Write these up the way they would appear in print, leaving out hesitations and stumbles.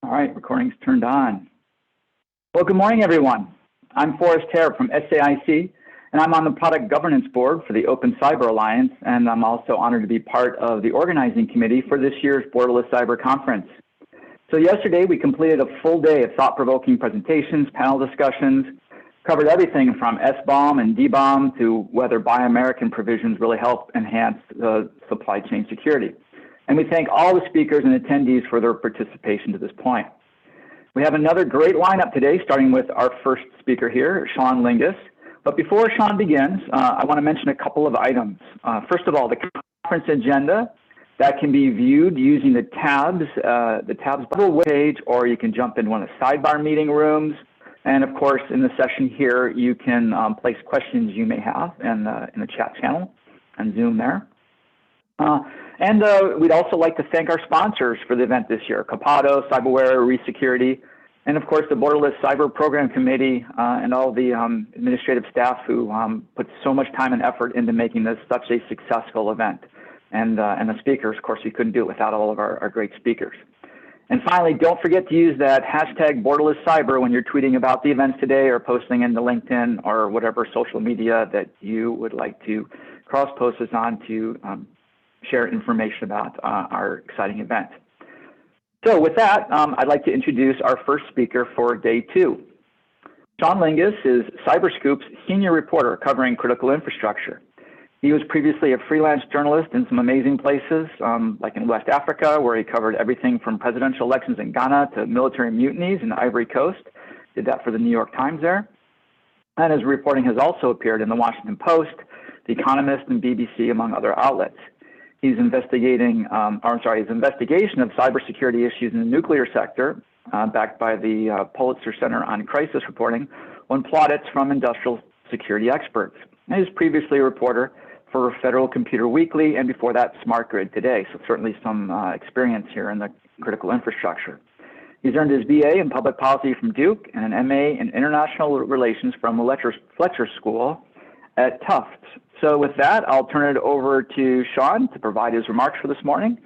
All right, recording's turned on. Well, good morning, everyone. I'm Forrest Hare from SAIC, and I'm on the Product Governance Board for the Open Cyber Alliance, and I'm also honored to be part of the organizing committee for this year's Borderless Cyber Conference. So yesterday, we completed a full day of thought-provoking presentations, panel discussions, covered everything from SBOM and DBOM to whether Buy American provisions really help enhance the supply chain security. And we thank all the speakers and attendees for their participation to this point. We have another great lineup today, starting with our first speaker here, Sean Lyngaas. But before Sean begins, I want to mention a couple of items. First of all, the conference agenda that can be viewed using the tabs bubble page, or you can jump in one of the sidebar meeting rooms. And of course, in the session here, you can place questions you may have in the chat channel and Zoom there. And we'd also like to thank our sponsors for the event this year, Capado, Cyberware, Resecurity, and of course the Borderless Cyber Program Committee and all the administrative staff who put so much time and effort into making this such a successful event. And the speakers, of course, we couldn't do it without all of our great speakers. And finally, don't forget to use that hashtag Borderless Cyber when you're tweeting about the events today or posting into LinkedIn or whatever social media that you would like to cross-post us on to share information about our exciting event. So with that, I'd like to introduce our first speaker for day 2. Sean Lyngaas is CyberScoop's senior reporter covering critical infrastructure. He was previously a freelance journalist in some amazing places, like in West Africa, where he covered everything from presidential elections in Ghana to military mutinies in the Ivory Coast. Did that for the New York Times there. And his reporting has also appeared in the Washington Post, The Economist, and BBC, among other outlets. His investigation of cybersecurity issues in the nuclear sector, backed by the Pulitzer Center on Crisis Reporting, won plaudits from industrial security experts. And he was previously a reporter for Federal Computer Weekly, and before that, Smart Grid Today. So certainly some experience here in the critical infrastructure. He's earned his BA in public policy from Duke and an MA in international relations from Fletcher School at Tufts. So with that, I'll turn it over to Sean to provide his remarks for this morning.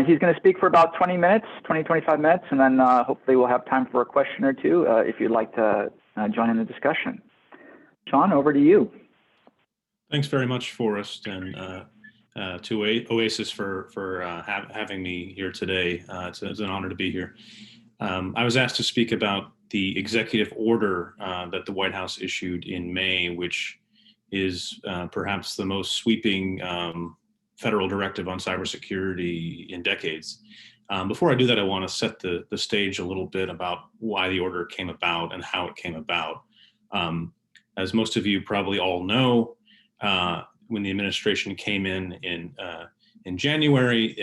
He's going to speak for about 20 minutes, 25 minutes, and then hopefully we'll have time for a question or two if you'd like to join in the discussion. Sean, over to you. Thanks very much, Forrest, and to OASIS for having me here today. It's an honor to be here. I was asked to speak about the executive order that the White House issued in May, which is perhaps the most sweeping federal directive on cybersecurity in decades. Before I do that, I want to set the stage a little bit about why the order came about and how it came about. As most of you probably all know, when the administration came in January,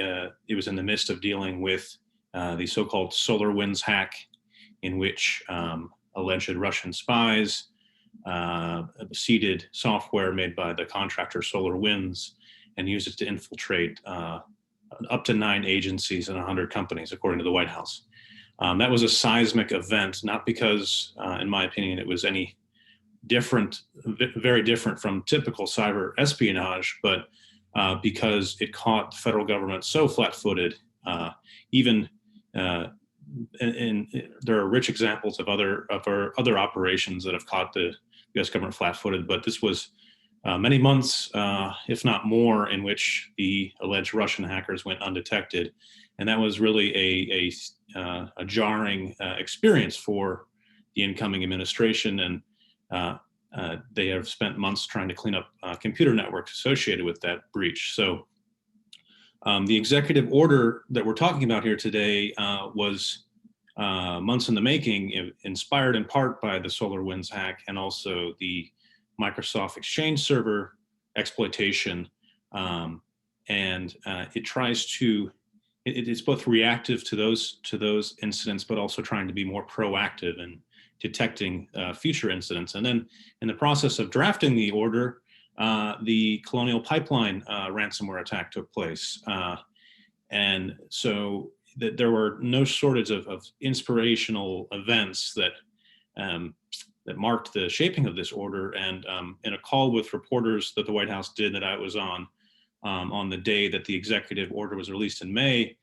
it was in the midst of dealing with the so-called SolarWinds hack, in which alleged Russian spies seeded software made by the contractor SolarWinds and used it to infiltrate up to 9 agencies and 100 companies, according to the White House. That was a seismic event, not because, in my opinion, it was any very different from typical cyber espionage, but because it caught the federal government so flat-footed. And there are rich examples of other operations that have caught the U.S. government flat-footed, but this was many months, if not more, in which the alleged Russian hackers went undetected, and that was really a jarring experience for the incoming administration. And they have spent months trying to clean up computer networks associated with that breach. So the executive order that we're talking about here today was months in the making, inspired in part by the SolarWinds hack and also the Microsoft Exchange server exploitation. And it tries to, it's both reactive to those incidents, but also trying to be more proactive in detecting future incidents. And then in the process of drafting the order, the Colonial Pipeline ransomware attack took place. And so there were no shortage of inspirational events that marked the shaping of this order. And in a call with reporters that the White House did that I was on the day that the executive order was released in May,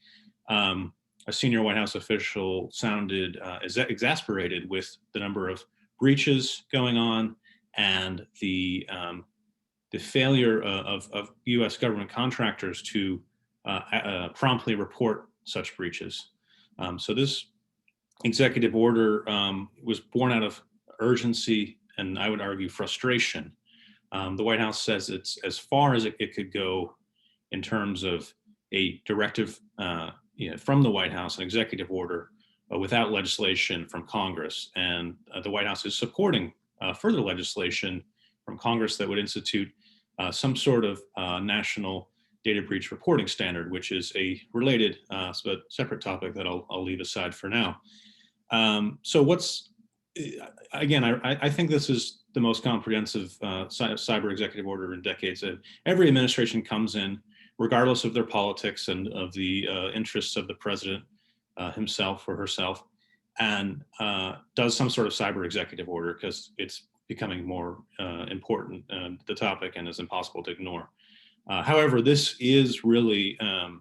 a senior White House official sounded exasperated with the number of breaches going on and the failure of U.S. government contractors to promptly report such breaches. So this executive order was born out of urgency and, I would argue, frustration. The White House says it's as far as it could go in terms of a directive from the White House, an executive order, without legislation from Congress. And the White House is supporting further legislation from Congress that would institute some sort of national data breach reporting standard, which is a related but separate topic that I'll leave aside for now. So what's, again, I think this is the most comprehensive cyber executive order in decades. Every administration comes in, regardless of their politics and of the interests of the president himself or herself, and does some sort of cyber executive order because it's becoming more important, the topic, and is impossible to ignore. However, this is really an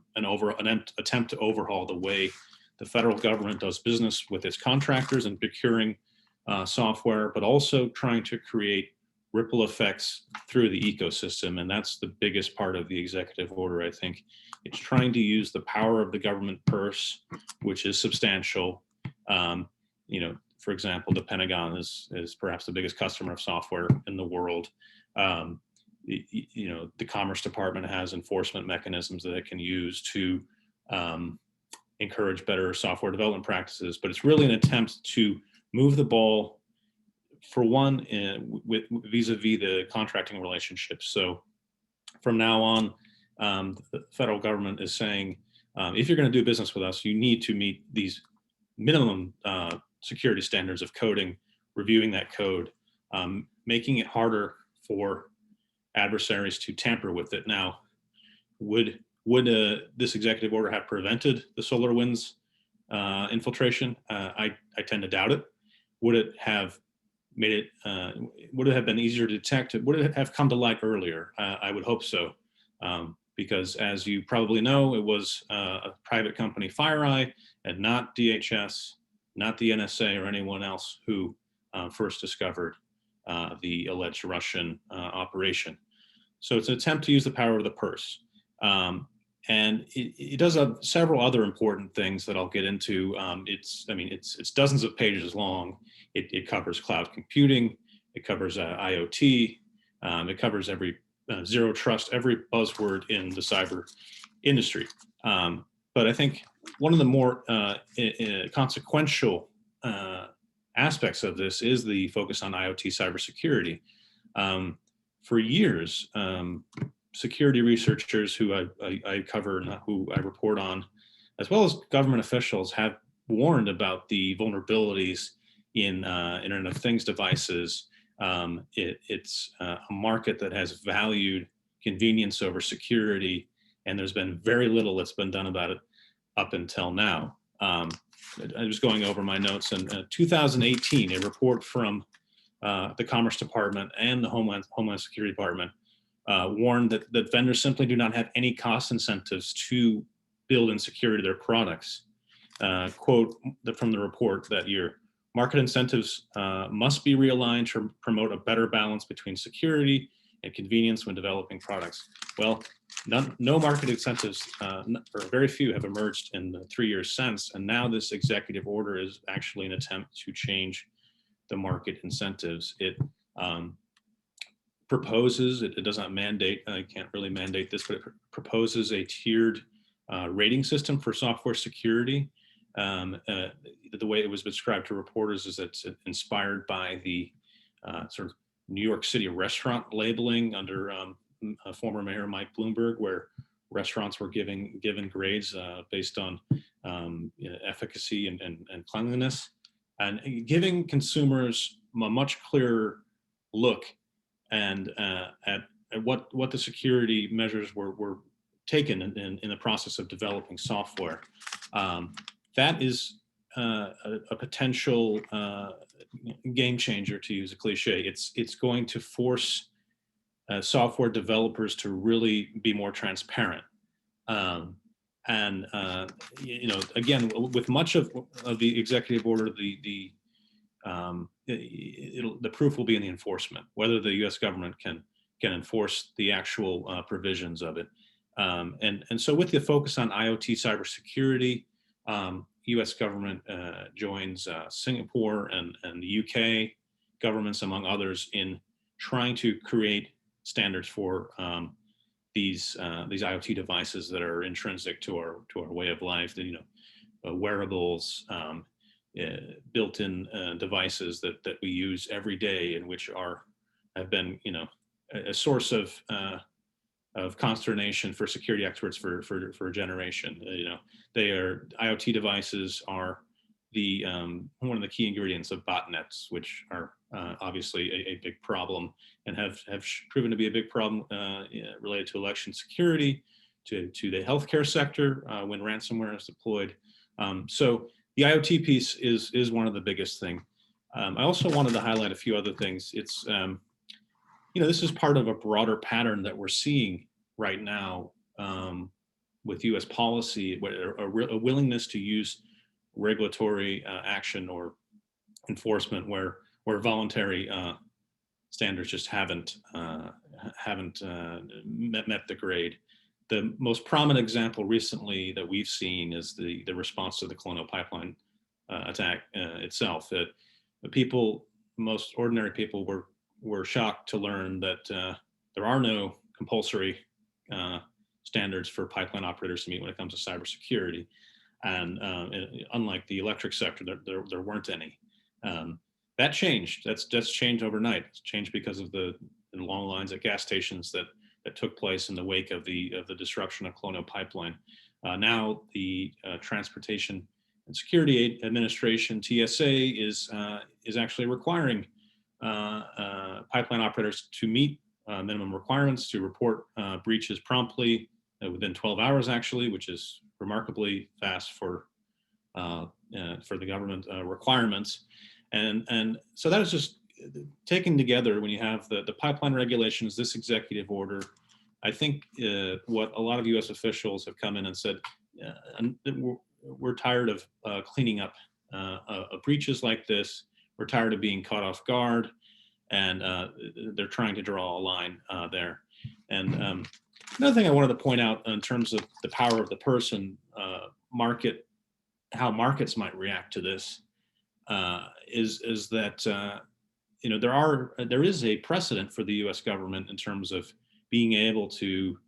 attempt to overhaul the way the federal government does business with its contractors and procuring software, but also trying to create ripple effects through the ecosystem. And that's the biggest part of the executive order, I think. It's trying to use the power of the government purse, which is substantial. For example, the Pentagon is perhaps the biggest customer of software in the world. The Commerce Department has enforcement mechanisms that it can use to encourage better software development practices, but it's really an attempt to move the ball, for one, vis-a-vis the contracting relationships. So from now on, the federal government is saying, if you're going to do business with us, you need to meet these minimum security standards of coding, reviewing that code, making it harder for adversaries to tamper with it. Now, would this executive order have prevented the SolarWinds infiltration? I tend to doubt it. Would it have made it? Would it have been easier to detect? Would it have come to light earlier? I would hope so, because as you probably know, it was a private company, FireEye, and not DHS, not the NSA or anyone else who first discovered the alleged Russian operation. So it's an attempt to use the power of the purse. And it does several other important things that I'll get into. It's dozens of pages long. It covers cloud computing. It covers IoT. It covers every zero trust, every buzzword in the cyber industry. But I think one of the more consequential aspects of this is the focus on IoT cybersecurity. For years, security researchers who I cover and who I report on, as well as government officials, have warned about the vulnerabilities in Internet of Things devices. It's a market that has valued convenience over security, and there's been very little that's been done about it up until now. I was going over my notes. In 2018, a report from the Commerce Department and the Homeland Security Department warned that vendors simply do not have any cost incentives to build in security their products. Quote from the report that year: market incentives must be realigned to promote a better balance between security and convenience when developing products. Well, no market incentives, or very few, have emerged in the 3 years since, and now this executive order is actually an attempt to change the market incentives. It proposes, it does not mandate, I can't really mandate this, but it proposes a tiered rating system for software security. The way it was described to reporters is that it's inspired by the sort of New York City restaurant labeling under former Mayor Mike Bloomberg, where restaurants were given grades based on efficacy and cleanliness, and giving consumers a much clearer look and at what the security measures were taken in the process of developing software. That is a potential game changer, to use a cliche. It's going to force software developers to really be more transparent. And again, with much of the executive order, the proof will be in the enforcement, whether the U.S. government can enforce the actual provisions of it. And so with the focus on IoT cybersecurity, U.S. government joins Singapore and the UK governments, among others, in trying to create standards for these IoT devices that are intrinsic to our way of life. Wearables, built-in devices that we use every day, and which have been a source of consternation for security experts for a generation. IoT devices are one of the key ingredients of botnets, which are obviously a big problem, and have proven to be a big problem related to election security, to the healthcare sector when ransomware is deployed. So the IoT piece is one of the biggest things. I also wanted to highlight a few other things. It's this is part of a broader pattern that we're seeing right now with U.S. policy, a willingness to use regulatory action or enforcement where voluntary standards just haven't met the grade. The most prominent example recently that we've seen is the response to the Colonial Pipeline attack itself. That most ordinary people were shocked to learn that there are no compulsory standards for pipeline operators to meet when it comes to cybersecurity. And unlike the electric sector, there weren't any. That changed. That's changed overnight. It's changed because of the long lines at gas stations that took place in the wake of the disruption of Colonial Pipeline. Now the Transportation and Security Administration, TSA, is actually requiring pipeline operators to meet minimum requirements, to report breaches promptly within 12 hours, actually, which is remarkably fast for the government requirements. And so that is just taken together when you have the pipeline regulations, this executive order. I think what a lot of U.S. officials have come in and said, we're tired of cleaning up breaches like this. We're tired of being caught off guard, and they're trying to draw a line there. And another thing I wanted to point out in terms of the power of the person, how markets might react to this, is that there is a precedent for the U.S. government in terms of being able to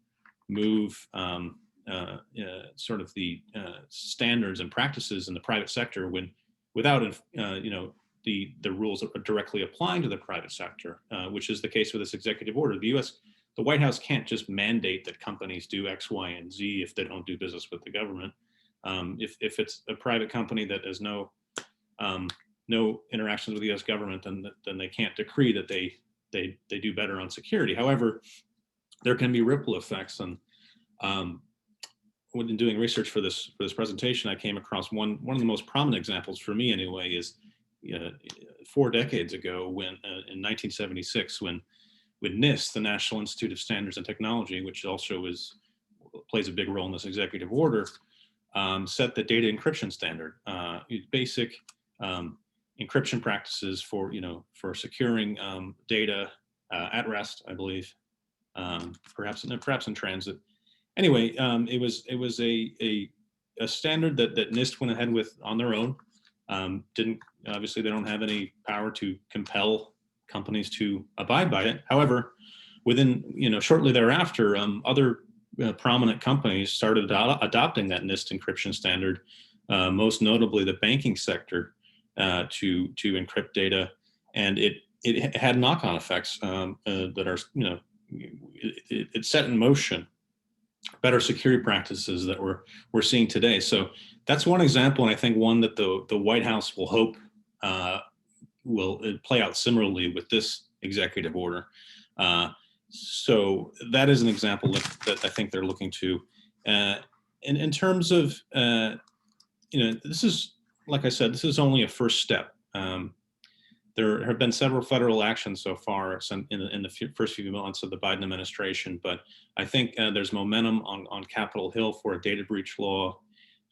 move sort of the standards and practices in the private sector without the rules that are directly applying to the private sector, which is the case with this executive order. The White House can't just mandate that companies do X, Y, and Z if they don't do business with the government. If it's a private company that has no interactions with the U.S. government, then they can't decree that they do better on security. However, there can be ripple effects. And when doing research for this presentation, I came across one of the most prominent examples for me anyway is 4 decades ago, when in 1976, when NIST, the National Institute of Standards and Technology, which also plays a big role in this executive order, set the data encryption standard, basic encryption practices for securing data at rest, I believe, perhaps in transit. Anyway, it was a standard that NIST went ahead with on their own. Obviously they don't have any power to compel companies to abide by it. However, shortly thereafter, other prominent companies started adopting that NIST encryption standard, most notably the banking sector, to encrypt data, and it had knock-on effects that are it set in motion better security practices that we're seeing today. So that's one example, and I think one that the White House will hope will play out similarly with this executive order. So that is an example that I think they're looking to. In terms of, this is, like I said, this is only a first step. there have been several federal actions so far in the first few months of the Biden administration, but I think there's momentum on Capitol Hill for a data breach law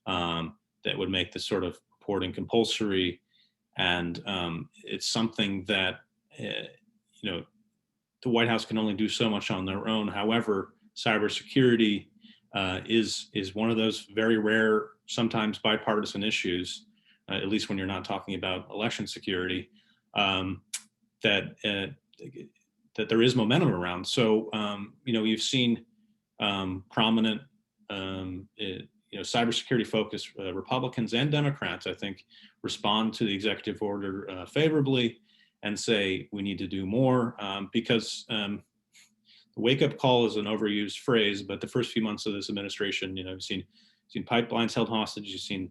that would make this sort of reporting compulsory. And it's something that, you know, the White House can only do so much on their own. However, cybersecurity is one of those very rare, sometimes bipartisan issues, at least when you're not talking about election security, that there is momentum around. So, you know, you've seen prominent, you know, cybersecurity focused Republicans and Democrats, I think, respond to the executive order favorably and say we need to do more because the wake-up call is an overused phrase, but the first few months of this administration, you know, you've seen pipelines held hostage. You've seen,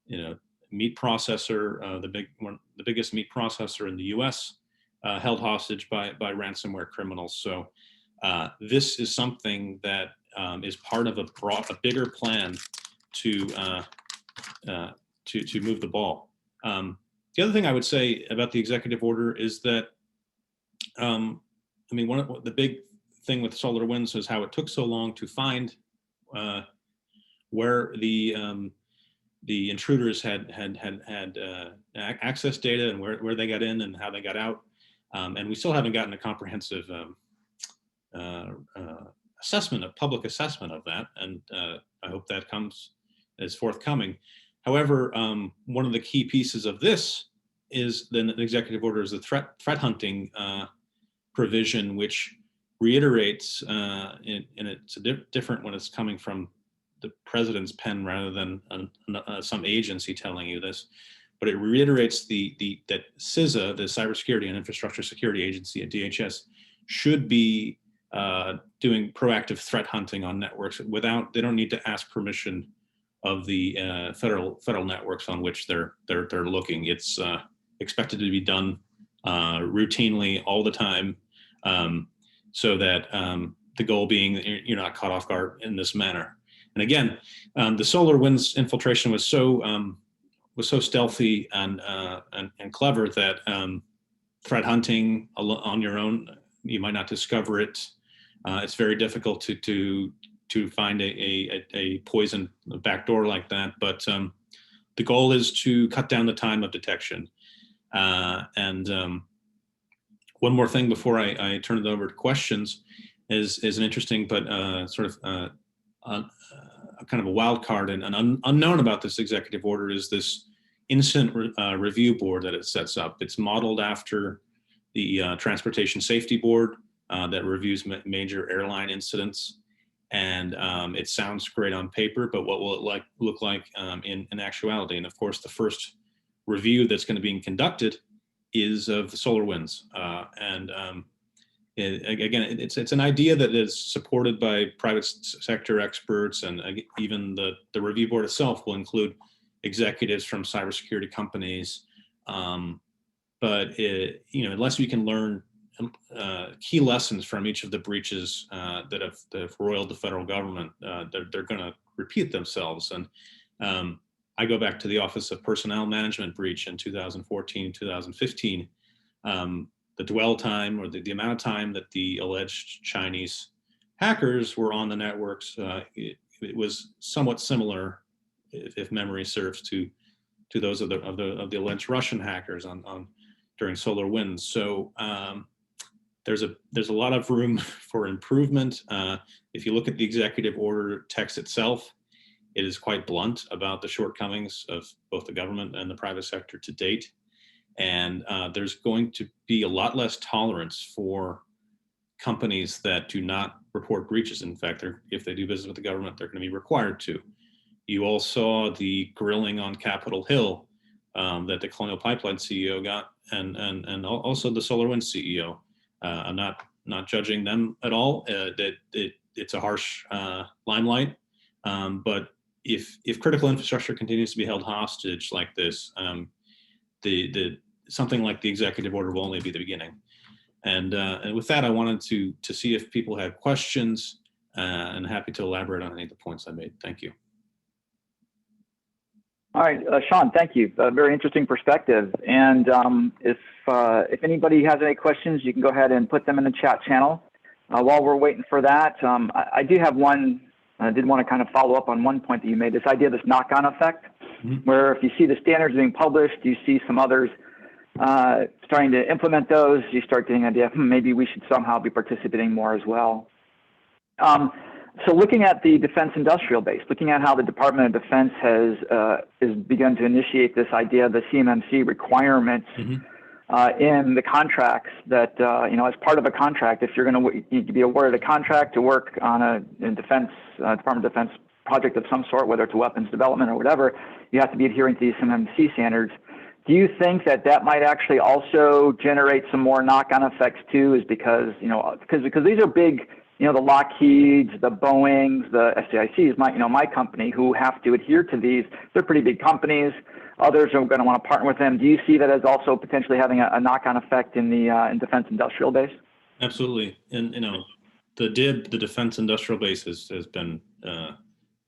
you know, meat processor, the biggest meat processor in the U.S. Held hostage by ransomware criminals. So this is something that is part of a bigger plan to move the ball. The other thing I would say about the executive order is that, I mean, the big thing with SolarWinds is how it took so long to find where the intruders had access data and where they got in and how they got out, and we still haven't gotten a comprehensive public assessment of that, and I hope that is forthcoming. However, one of the key pieces of this is the executive order is the threat hunting provision, which reiterates, and it's different when it's coming from the president's pen rather than some agency telling you this, but it reiterates that CISA, the Cybersecurity and Infrastructure Security Agency at DHS, should be doing proactive threat hunting on networks they don't need to ask permission of the federal networks on which they're looking. It's expected to be done routinely all the time, so that the goal being you're not caught off guard in this manner. And again, the SolarWinds infiltration was so stealthy and clever that threat hunting on your own, you might not discover it. It's very difficult to find a poison backdoor like that. But the goal is to cut down the time of detection. And one more thing before I turn it over to questions is an interesting but sort of kind of a wild card and an unknown about this executive order is this incident review board that it sets up. It's modeled after the Transportation Safety Board that reviews major airline incidents. And it sounds great on paper, but what will it look like in actuality? And of course, the first review that's going to be conducted is of the SolarWinds. Again, it's an idea that is supported by private sector experts, and even the review board itself will include executives from cybersecurity companies. But you know, unless we can learn key lessons from each of the breaches that have roiled the federal government, they're going to repeat themselves. And I go back to the Office of Personnel Management breach in 2014, 2015. The dwell time, or the amount of time that the alleged Chinese hackers were on the networks, it was somewhat similar, if memory serves, to those of the alleged Russian hackers during SolarWinds. So there's a lot of room for improvement. If you look at the executive order text itself, it is quite blunt about the shortcomings of both the government and the private sector to date. And there's going to be a lot less tolerance for companies that do not report breaches. In fact, if they do business with the government, they're going to be required to. You all saw the grilling on Capitol Hill that the Colonial Pipeline CEO got, and also the SolarWinds CEO. I'm not judging them at all. It's a harsh limelight, but if critical infrastructure continues to be held hostage like this, something like the executive order will only be the beginning. And with that, I wanted to see if people had questions, and happy to elaborate on any of the points I made. Thank you. All right, Sean, thank you. Very interesting perspective. And if anybody has any questions, you can go ahead and put them in the chat channel. While we're waiting for that, I do have one. I did want to kind of follow up on one point that you made, this idea of this knock-on effect, where if you see the standards being published, you see some others starting to implement those, you start getting an idea, maybe we should somehow be participating more as well. So looking at the defense industrial base, looking at how the Department of Defense has begun to initiate this idea of the CMMC requirements in the contracts that, as part of a contract, if you're going to be awarded a contract to work on a Department of Defense project of some sort, whether it's weapons development or whatever, you have to be adhering to these CMMC standards. Do you think that might actually also generate some more knock-on effects too? Is because these are big, the Lockheeds, the Boeings, the SAICs, my company, who have to adhere to these. They're pretty big companies. Others are going to want to partner with them. Do you see that as also potentially having a knock-on effect in the defense industrial base? Absolutely, and the DIB, the defense industrial base, has been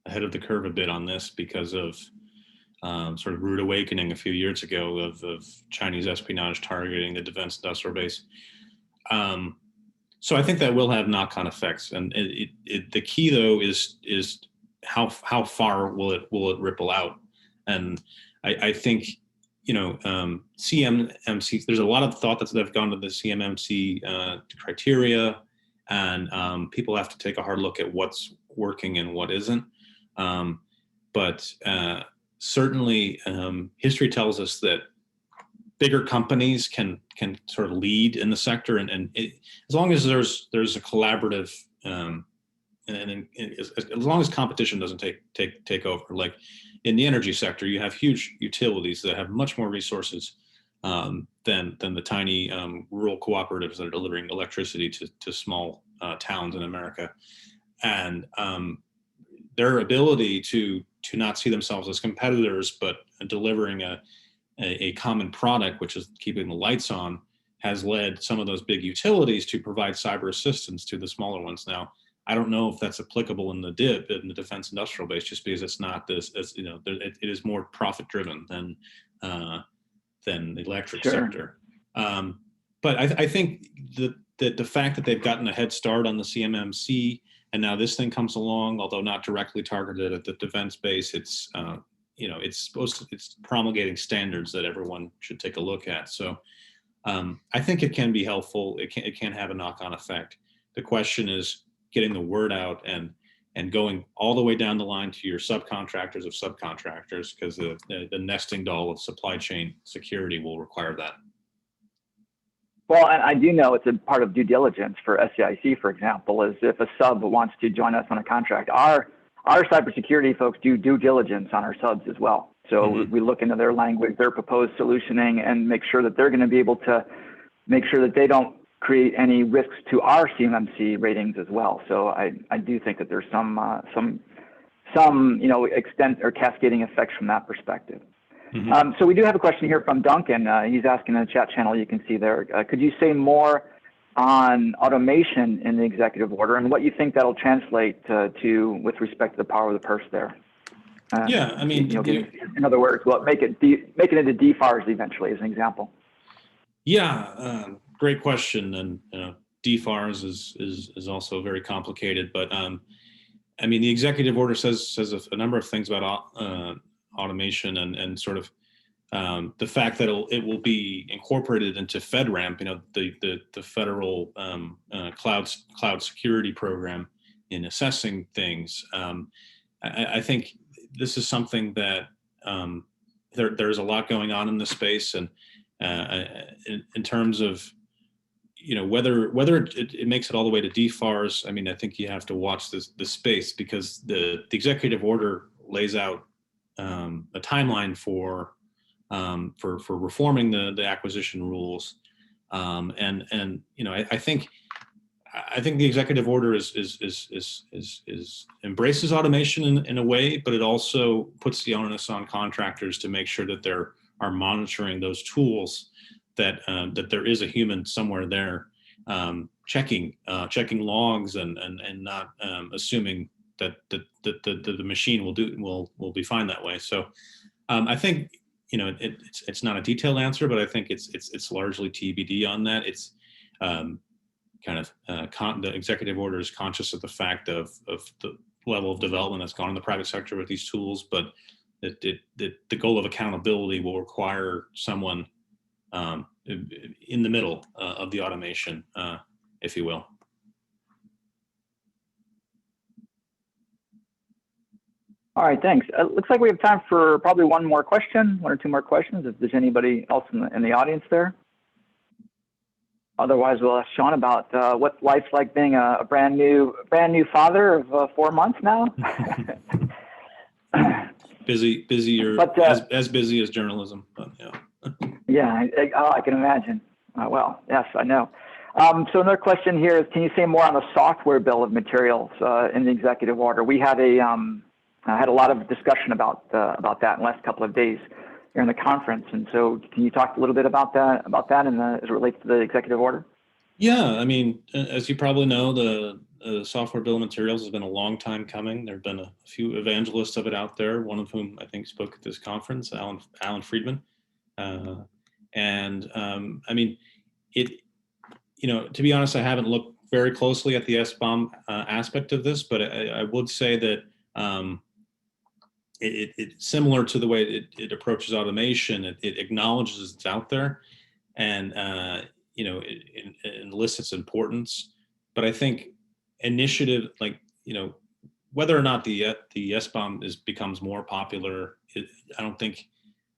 ahead of the curve a bit on this because of sort of rude awakening a few years ago of Chinese espionage targeting the defense industrial base. So I think that will have knock-on effects, and the key though is how far will it ripple out, and I think CMMC. There's a lot of thought that have gone to the CMMC criteria, and people have to take a hard look at what's working and what isn't. But certainly, history tells us that bigger companies can sort of lead in the sector, and as long as there's a collaborative, and as long as competition doesn't take over. Like in the energy sector, you have huge utilities that have much more resources than the tiny rural cooperatives that are delivering electricity to small towns in America, and their ability to not see themselves as competitors, but delivering a common product, which is keeping the lights on, has led some of those big utilities to provide cyber assistance to the smaller ones. Now, I don't know if that's applicable in the DIB, in the defense industrial base, just because it's not this, it is more profit driven than the electric sector. But I think that the fact that they've gotten a head start on the CMMC, and now this thing comes along, although not directly targeted at the defense base, it's it's promulgating standards that everyone should take a look at. So I think it can be helpful. It can have a knock-on effect. The question is getting the word out and going all the way down the line to your subcontractors of subcontractors, because the nesting doll of supply chain security will require that. Well, and I do know it's a part of due diligence for SAIC, for example, is if a sub wants to join us on a contract, our cybersecurity folks do due diligence on our subs as well. So we look into their language, their proposed solutioning, and make sure that they're going to be able to make sure that they don't create any risks to our CMMC ratings as well. So I do think that there's some extent or cascading effects from that perspective. So we do have a question here from Duncan. He's asking in the chat channel, you can see there. Could you say more on automation in the executive order and what you think that'll translate to with respect to the power of the purse there? Yeah, I mean, in other words, well, make it into DFARS eventually, as an example. Yeah, great question, and DFARS is also very complicated. But I mean, the executive order says a number of things about automation and sort of the fact that it will be incorporated into FedRAMP, the federal cloud security program in assessing things. I think this is something that there's a lot going on in this space, and in terms of whether it makes it all the way to DFARS. I mean, I think you have to watch the space, because the executive order lays out a timeline for reforming the acquisition rules, and I think the executive order is embraces automation in a way, but it also puts the onus on contractors to make sure that they are monitoring those tools, that there is a human somewhere there checking logs and not assuming that the machine will be fine that way. So I think it's not a detailed answer, but I think it's largely TBD on that. It's kind of the executive order is conscious of the fact of the level of development that's gone in the private sector with these tools, but the goal of accountability will require someone in the middle of the automation, if you will. All right, thanks. Looks like we have time for probably one or two more questions, if there's anybody else in the audience there. Otherwise, we'll ask Sean about what life's like being a brand new father of 4 months now. Busier, but, as busy as journalism, but yeah. Yeah, I can imagine. Well, yes, I know. So another question here is, can you say more on the software bill of materials in the executive order? We had I had a lot of discussion about that in the last couple of days here in the conference, and so can you talk a little bit about that as it relates to the executive order? Yeah, I mean, as you probably know, the software bill of materials has been a long time coming. There have been a few evangelists of it out there, one of whom I think spoke at this conference, Alan Friedman. I mean, to be honest, I haven't looked very closely at the SBOM aspect of this, but I would say that it's similar to the way it approaches automation. It acknowledges it's out there, and it enlists its importance. But I think initiative like whether or not the SBOM becomes more popular,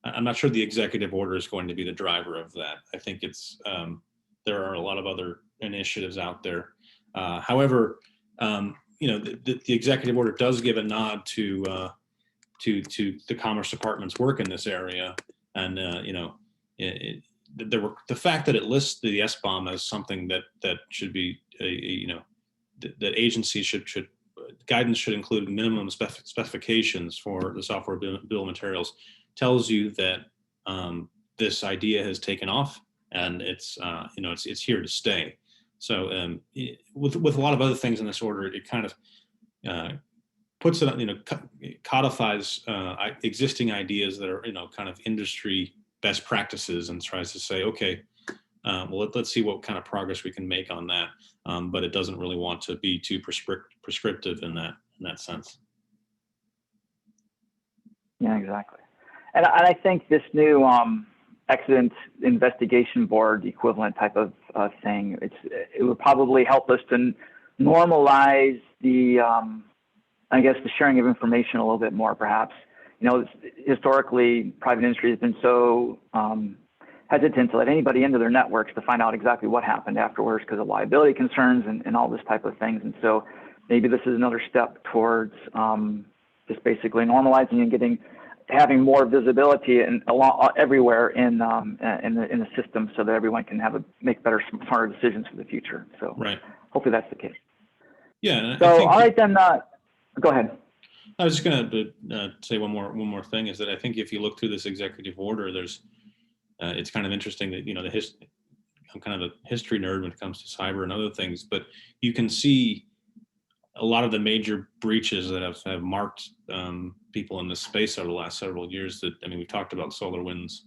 I'm not sure the executive order is going to be the driver of that. I think it's there are a lot of other initiatives out there. However, the executive order does give a nod to the Commerce Department's work in this area, and the fact that it lists the SBOM as something that should be that agencies should guidance should include minimum specifications for the software bill of materials tells you that this idea has taken off, and it's here to stay. So with a lot of other things in this order, it kind of puts it, codifies existing ideas that are, kind of industry best practices, and tries to say, okay, well, let's see what kind of progress we can make on that. But it doesn't really want to be too prescriptive in that sense. Yeah, exactly. And I think this new accident investigation board equivalent type of thing, it would probably help us to normalize the the sharing of information a little bit more, perhaps. Historically, private industry has been so hesitant to let anybody into their networks to find out exactly what happened afterwards because of liability concerns and all this type of things. And so maybe this is another step towards just basically normalizing and having more visibility everywhere in the system, so that everyone can make better, smarter decisions for the future. So right. Hopefully that's the case. Yeah. So all right then. Go ahead. I was just going to say one more thing, is that I think if you look through this executive order, it's kind of interesting that I'm kind of a history nerd when it comes to cyber and other things, but you can see a lot of the major breaches that have marked people in this space over the last several years. We talked about SolarWinds,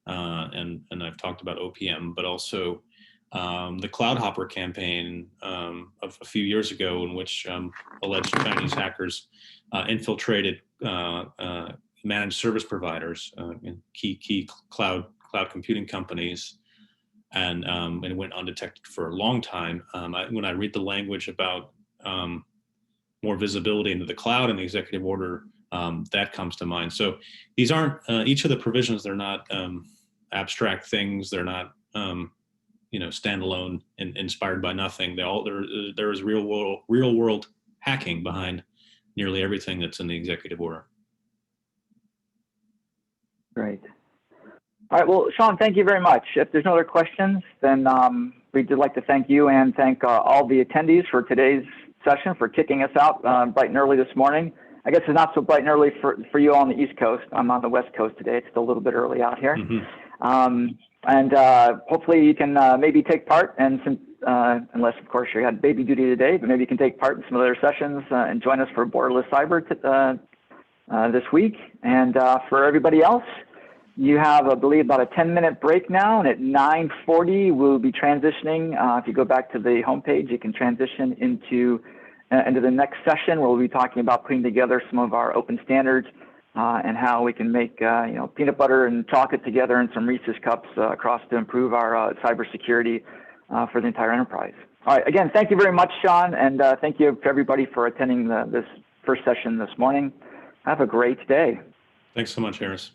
and I've talked about OPM, but also the Cloud Hopper campaign of a few years ago, in which alleged Chinese hackers infiltrated managed service providers and key cloud computing companies, and went undetected for a long time. When I read the language about more visibility into the cloud in the executive order, that comes to mind. So these aren't each of the provisions. They're not abstract things. They're not standalone and inspired by nothing. There is real world hacking behind nearly everything that's in the executive order. Great. All right. Well, Sean, thank you very much. If there's no other questions, then we'd like to thank you and thank all the attendees for today's session, for kicking us out bright and early this morning. I guess it's not so bright and early for you all on the East Coast. I'm on the West Coast today. It's still a little bit early out here. Mm-hmm. And hopefully you can maybe take part, unless of course you had baby duty today, but maybe you can take part in some other sessions and join us for Borderless Cyber this week. And for everybody else, you have, I believe, about a 10-minute break now, and at 9:40 we'll be transitioning. If you go back to the homepage, you can transition into the next session where we'll be talking about putting together some of our open standards and how we can make peanut butter and chocolate together in some Reese's cups across to improve our cybersecurity for the entire enterprise. All right, again, thank you very much, Sean, and thank you to everybody for attending this first session this morning. Have a great day. Thanks so much, Harris.